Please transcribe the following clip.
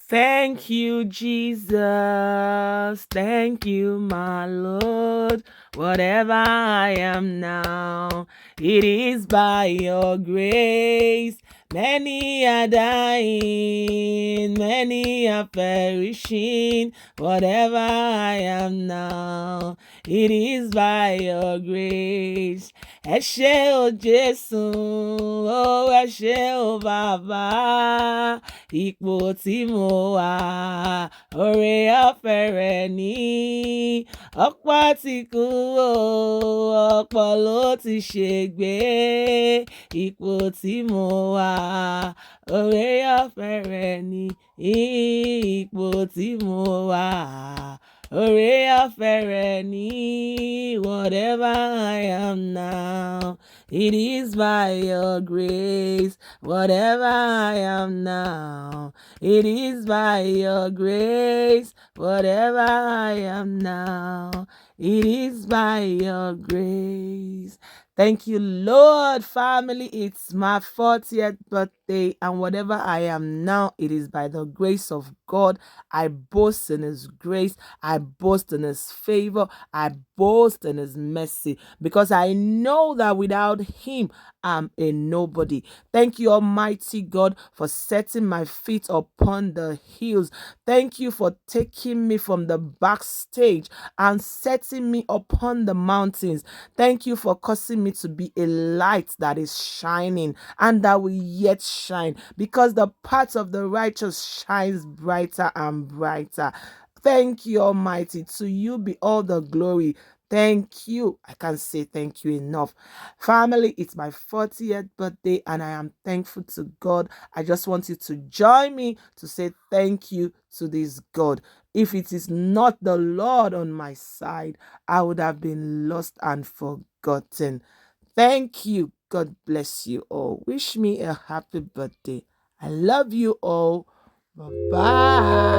Thank you, Jesus. Thank you, my Lord. Whatever I am now, it is by your grace. Many are dying, many are perishing. Whatever I am now, it is by your grace. Ẹ ṣé o Jésù, ó ẹ ṣé o Bàbá. Ipò tí mo wà, oore ọ̀fẹ́ rẹ̀ ní. Ọ̀pọ̀ ti kú o, ọ̀pọ̀ ló ti ṣègbé. Ipò tí mo wà, oore ọ̀fẹ́ rẹ̀ ní. Ipò tí mo wà, oore ọ̀fẹ́ rẹ̀ ní. Whatever I am now, it is by your grace. Whatever I am now, it is by your grace. Whatever I am now, it is by your grace. Thank you, Lord. Family, it's my 40th birthday, and whatever I am now, it is by the grace of God. I boast in His grace, I boast in His favor, I boast in His mercy, because I know that without Him, I'm a nobody. Thank you, Almighty God, for setting my feet upon the hills. Thank you for taking me from the backstage and setting me upon the mountains. Thank you for causing me to be a light that is shining and that will yet shine, because the path of the righteous shines brighter and brighter. Thank you, Almighty. To you be all the glory. Thank you. I can't say thank you enough. Family, it's my 40th birthday and I am thankful to God. I just want you to join me to say thank you to this God. If it is not the Lord on my side, I would have been lost and forgotten. Thank you. God bless you all. Wish me a happy birthday. I love you all. Bye-bye.